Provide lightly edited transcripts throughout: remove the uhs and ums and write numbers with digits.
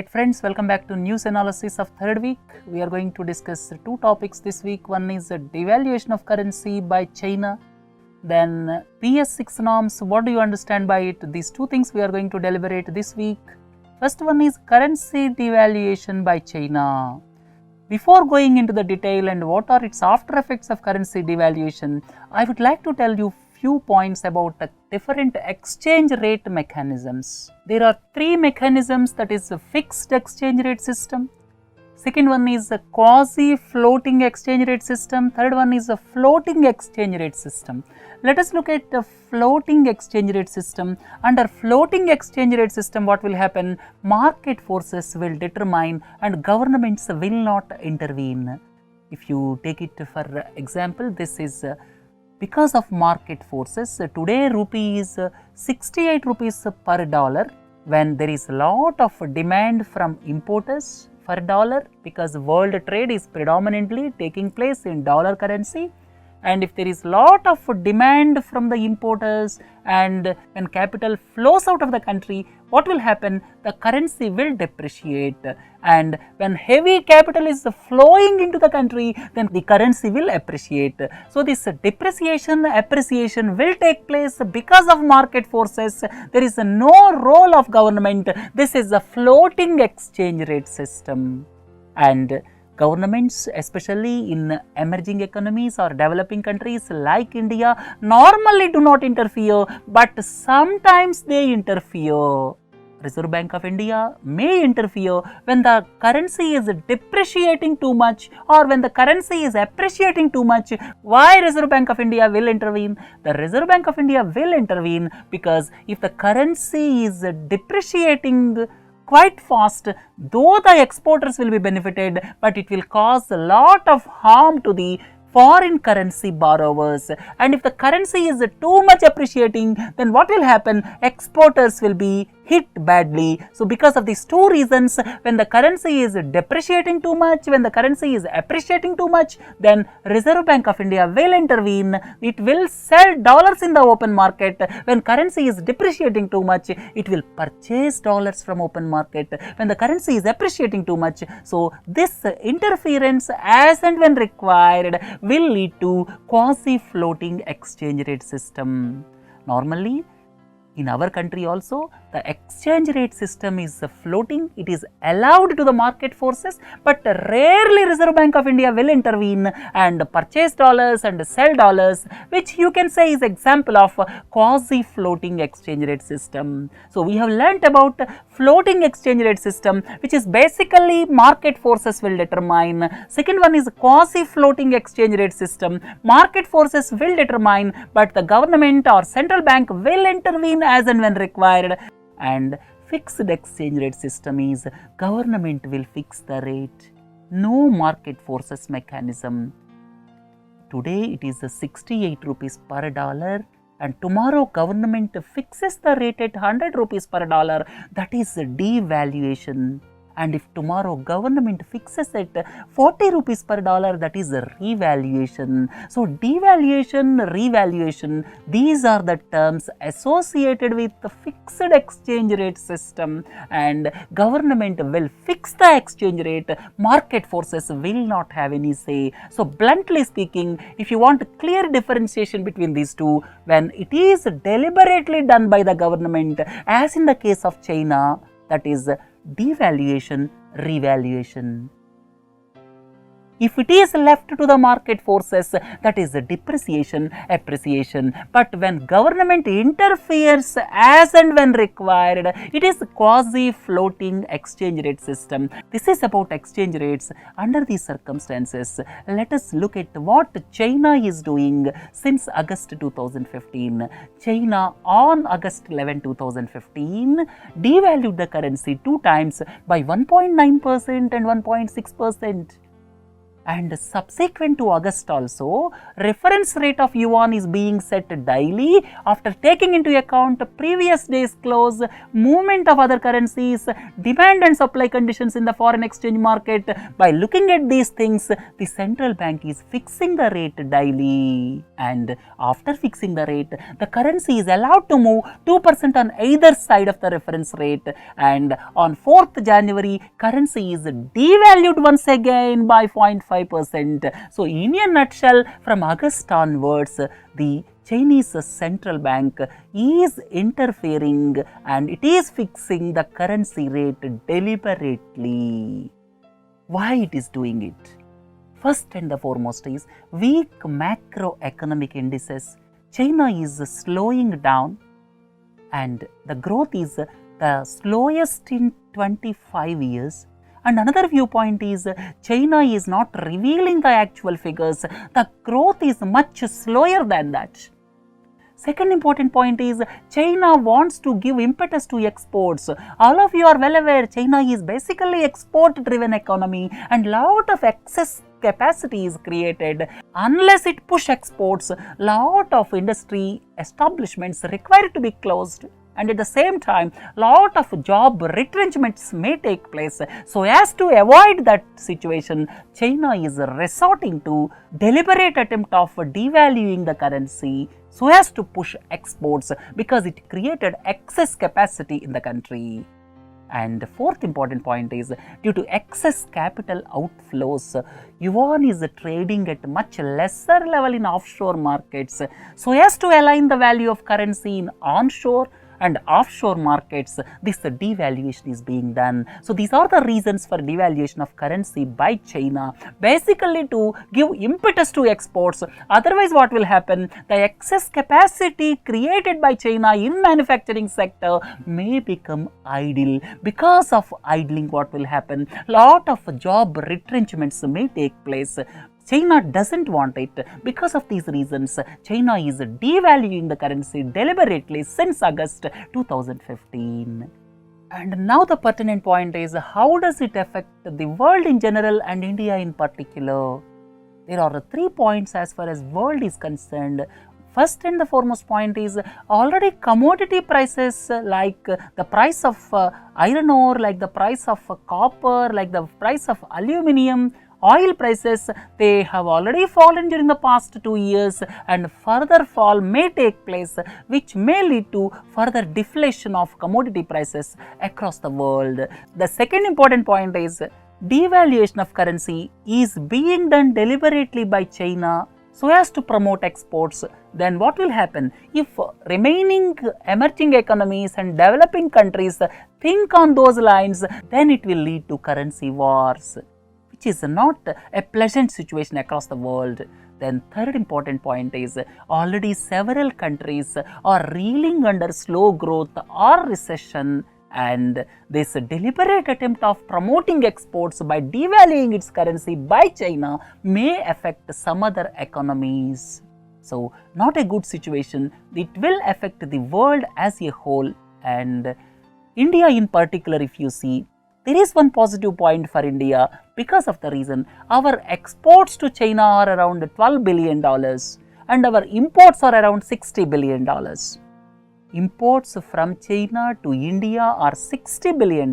Right friends, welcome back to news analysis of third week. We are going to discuss two topics this week. One is the devaluation of currency by China. Then PS6 norms, what do you understand by it? These two things we are going to deliberate this week. First one is currency devaluation by China. Before going into the detail and what are its after effects of currency devaluation, I would like to tell you few points about the different exchange rate mechanisms. There are three mechanisms, that is a fixed exchange rate system. Second one is a quasi floating exchange rate system. Third one is a floating exchange rate system. Let us look at the floating exchange rate system. Under floating exchange rate system, what will happen? Market forces will determine and governments will not intervene. If you take it for example, this is because of market forces. Today rupee is 68 rupees per dollar when there is a lot of demand from importers for dollar, because world trade is predominantly taking place in dollar currency. And if there is lot of demand from the importers and when capital flows out of the country, what will happen? The currency will depreciate, and when heavy capital is flowing into the country, then the currency will appreciate. So this depreciation, appreciation will take place because of market forces. There is no role of government. This is a floating exchange rate system, and governments, especially in emerging economies or developing countries like India, normally do not interfere, but sometimes they interfere. Reserve Bank of India may interfere when the currency is depreciating too much or when the currency is appreciating too much. Why Reserve Bank of India will intervene? The Reserve Bank of India will intervene because if the currency is depreciating quite fast, though the exporters will be benefited, but it will cause a lot of harm to the foreign currency borrowers. And if the currency is too much appreciating, then what will happen? Exporters will be hit badly. So because of these two reasons, when the currency is depreciating too much, when the currency is appreciating too much, then Reserve Bank of India will intervene. It will sell dollars in the open market. When currency is depreciating too much, it will purchase dollars from open market. When the currency is appreciating too much, so this interference as and when required will lead to quasi floating exchange rate system. Normally in our country also, the exchange rate system is floating. It is allowed to the market forces, but rarely Reserve Bank of India will intervene and purchase dollars and sell dollars, which you can say is example of quasi floating exchange rate system. So we have learnt about floating exchange rate system, which is basically market forces will determine. Second one is quasi floating exchange rate system. Market forces will determine, but the government or central bank will intervene as and when required. And fixed exchange rate system is government will fix the rate, no market forces mechanism. Today it is 68 rupees per dollar, and tomorrow government fixes the rate at 100 rupees per dollar. That is devaluation. And if tomorrow government fixes it 40 rupees per dollar, that is a revaluation. So devaluation, revaluation, these are the terms associated with the fixed exchange rate system, and government will fix the exchange rate. Market forces will not have any say. So bluntly speaking, if you want clear differentiation between these two, when it is deliberately done by the government, as in the case of China, that is devaluation, revaluation. If it is left to the market forces, that is depreciation, appreciation. But when government interferes as and when required, it is quasi-floating exchange rate system. This is about exchange rates. Under these circumstances, let us look at what China is doing since August 2015. China on August 11, 2015 devalued the currency two times by 1.9% and 1.6%. And subsequent to August also, reference rate of yuan is being set daily after taking into account previous day's close, movement of other currencies, demand and supply conditions in the foreign exchange market. By looking at these things, the central bank is fixing the rate daily, and after fixing the rate, the currency is allowed to move 2% on either side of the reference rate, and on 4th January, currency is devalued once again by 0.5%. So, in a nutshell, from August onwards, the Chinese central bank is interfering and it is fixing the currency rate deliberately. Why it is doing it? First and the foremost is weak macroeconomic indices. China is slowing down and the growth is the slowest in 25 years. And another viewpoint is China is not revealing the actual figures. The growth is much slower than that. Second important point is China wants to give impetus to exports. All of you are well aware China is basically export driven economy and lot of excess capacity is created. Unless it push exports, lot of industry establishments required to be closed. And at the same time, lot of job retrenchments may take place. So, as to avoid that situation, China is resorting to deliberate attempt of devaluing the currency so as to push exports because it created excess capacity in the country. And fourth important point is due to excess capital outflows, yuan is trading at much lesser level in offshore markets. So, as to align the value of currency in onshore and offshore markets, this devaluation is being done. So, these are the reasons for devaluation of currency by China, basically to give impetus to exports. Otherwise, what will happen? The excess capacity created by China in manufacturing sector may become idle. Because of idling, what will happen? Lot of job retrenchments may take place. China doesn't want it. Because of these reasons, China is devaluing the currency deliberately since August 2015. And now the pertinent point is how does it affect the world in general and India in particular? There are 3 points as far as world is concerned. First and the foremost point is already commodity prices like the price of iron ore, like the price of copper, like the price of aluminium, oil prices, they have already fallen during the past 2 years and further fall may take place which may lead to further deflation of commodity prices across the world. The second important point is devaluation of currency is being done deliberately by China so as to promote exports. Then what will happen? If remaining emerging economies and developing countries think on those lines, then it will lead to currency wars, which is not a pleasant situation across the world. Then third important point is already several countries are reeling under slow growth or recession, and this deliberate attempt of promoting exports by devaluing its currency by China may affect some other economies. So, not a good situation. It will affect the world as a whole, and India in particular, if you see, there is one positive point for India because of the reason our exports to China are around $12 billion and our imports are around $60 billion. Imports from China to India are $60 billion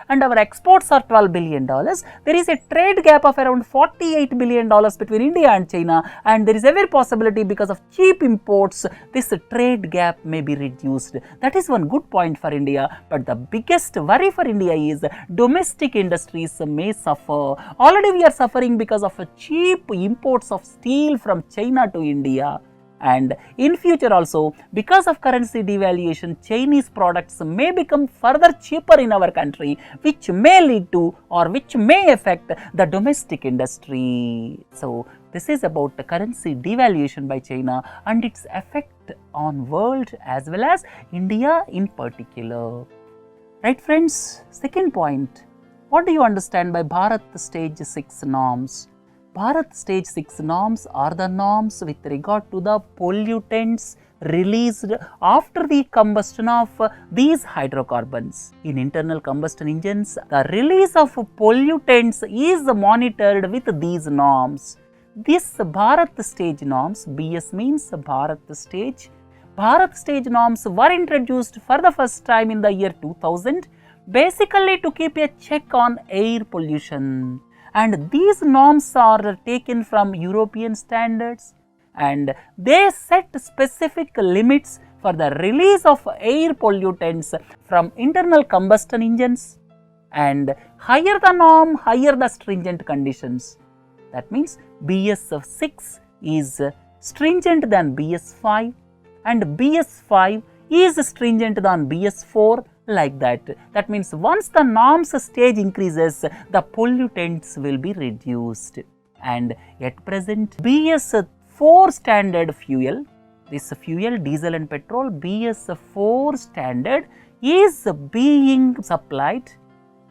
and our exports are $12 billion. There is a trade gap of around $48 billion between India and China, and there is every possibility because of cheap imports, this trade gap may be reduced. That is one good point for India, but the biggest worry for India is domestic industries may suffer. Already we are suffering because of cheap imports of steel from China to India. And in future also, because of currency devaluation, Chinese products may become further cheaper in our country, which may lead to or which may affect the domestic industry. So, this is about the currency devaluation by China and its effect on world as well as India in particular. Right friends, second point, what do you understand by Bharat Stage 6 norms? Bharat Stage 6 norms are the norms with regard to the pollutants released after the combustion of these hydrocarbons. In internal combustion engines, the release of pollutants is monitored with these norms. This Bharat Stage norms, BS means Bharat Stage. Bharat Stage norms were introduced for the first time in the year 2000, basically to keep a check on air pollution. And these norms are taken from European standards, and they set specific limits for the release of air pollutants from internal combustion engines, and higher the norm, higher the stringent conditions. That means BS 6 is stringent than BS 5 and BS 5 is stringent than BS 4, like that. That means once the norms stage increases, the pollutants will be reduced. And at present, BS 4 standard fuel, this fuel diesel and petrol, BS 4 standard is being supplied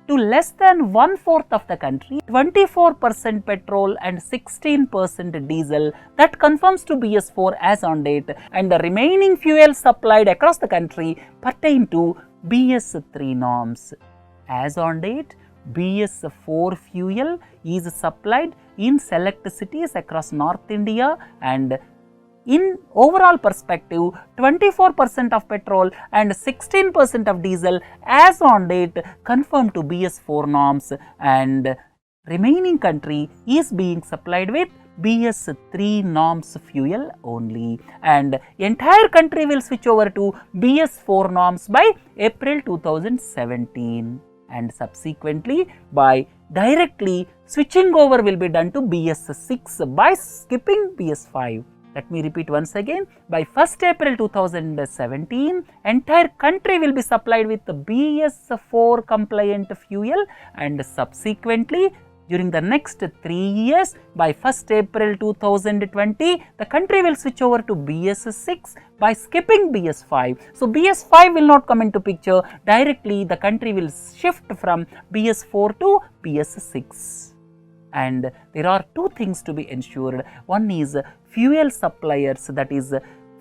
to less than 1/4 of the country, 24% petrol and 16% diesel. That confirms to BS 4 as on date, and the remaining fuel supplied across the country pertain to BS 3 norms. As on date, BS 4 fuel is supplied in select cities across North India, and in overall perspective, 24% of petrol and 16% of diesel as on date confirmed to BS 4 norms, and remaining country is being supplied with BS 3 norms fuel only, and entire country will switch over to BS 4 norms by April 2017, and subsequently by directly switching over will be done to BS 6 by skipping BS 5. Let me repeat once again, by 1st April 2017, entire country will be supplied with the BS 4 compliant fuel, and subsequently during the next 3 years, by 1st April 2020, the country will switch over to BS 6 by skipping BS 5. So, BS 5 will not come into picture, directly the country will shift from BS 4 to BS 6. And there are two things to be ensured. One is fuel suppliers, that is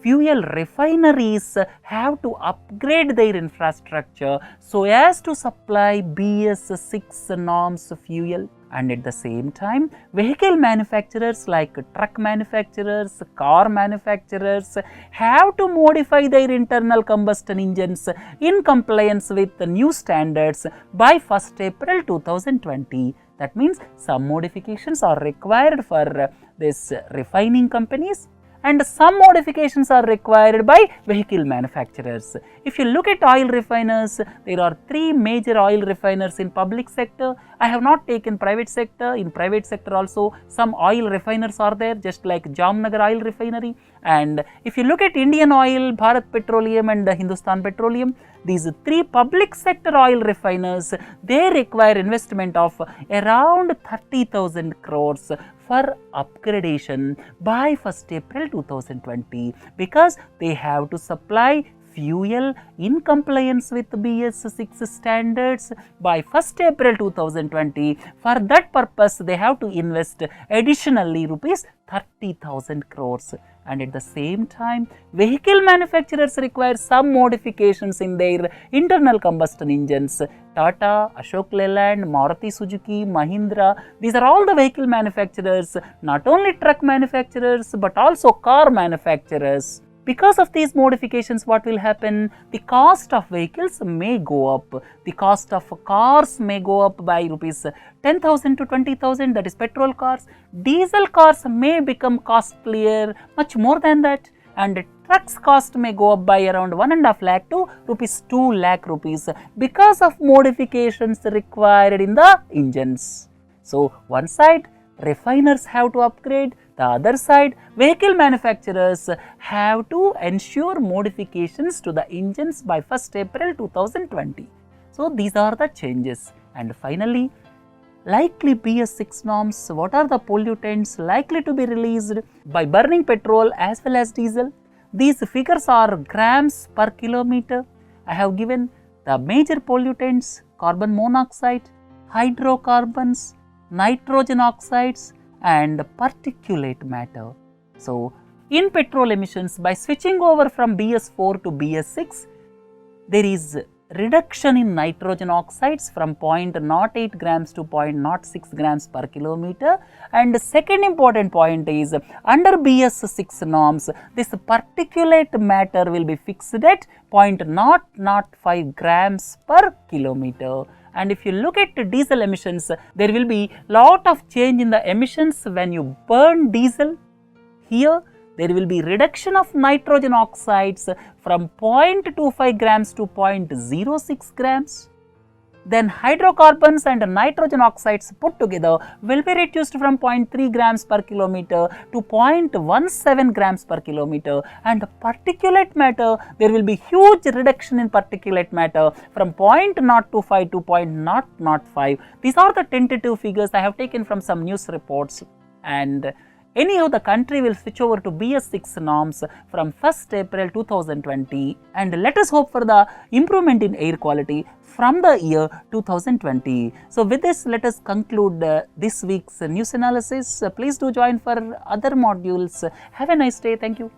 fuel refineries have to upgrade their infrastructure so as to supply BS 6 norms fuel. And at the same time, vehicle manufacturers like truck manufacturers, car manufacturers have to modify their internal combustion engines in compliance with the new standards by 1st April 2020. That means some modifications are required for this refining companies, and some modifications are required by vehicle manufacturers. If you look at oil refiners, there are 3 major oil refiners in public sector. I have not taken private sector. In private sector also some oil refiners are there, just like Jamnagar Oil Refinery. And if you look at Indian Oil, Bharat Petroleum and Hindustan Petroleum, these 3 public sector oil refiners, they require investment of around 30,000 crores for upgradation by 1st April 2020, because they have to supply fuel in compliance with BS 6 standards by 1st April 2020. For that purpose, they have to invest additionally rupees 30,000 crores. And at the same time, vehicle manufacturers require some modifications in their internal combustion engines. Tata, Ashok Leyland, Maruti Suzuki, Mahindra, these are all the vehicle manufacturers, not only truck manufacturers but also car manufacturers. Because of these modifications, what will happen? The cost of vehicles may go up. The cost of cars may go up by rupees 10,000 to 20,000, that is petrol cars. Diesel cars may become costlier, much more than that. And trucks cost may go up by around 1.5 lakh to rupees 2 lakh rupees because of modifications required in the engines. So, one side refiners have to upgrade, the other side vehicle manufacturers have to ensure modifications to the engines by 1st April 2020. So, these are the changes. And finally, likely BS 6 norms, what are the pollutants likely to be released by burning petrol as well as diesel? These figures are grams per kilometer. I have given the major pollutants: carbon monoxide, hydrocarbons, nitrogen oxides and particulate matter. So, in petrol emissions, by switching over from BS4 to BS6, there is reduction in nitrogen oxides from 0.08 grams to 0.06 grams per kilometer. And the second important point is, under BS6 norms, this particulate matter will be fixed at 0.005 grams per kilometer. And if you look at diesel emissions, there will be lot of change in the emissions when you burn diesel. Here, there will be reduction of nitrogen oxides from 0.25 grams to 0.06 grams. Then hydrocarbons and nitrogen oxides put together will be reduced from 0.3 grams per kilometer to 0.17 grams per kilometer. And particulate matter, there will be huge reduction in particulate matter from 0.025 to 0.005. These are the tentative figures I have taken from some news reports. And anyhow, the country will switch over to BS6 norms from 1st April 2020, and let us hope for the improvement in air quality from the year 2020. So, with this, let us conclude this week's news analysis. Please do join for other modules. Have a nice day. Thank you.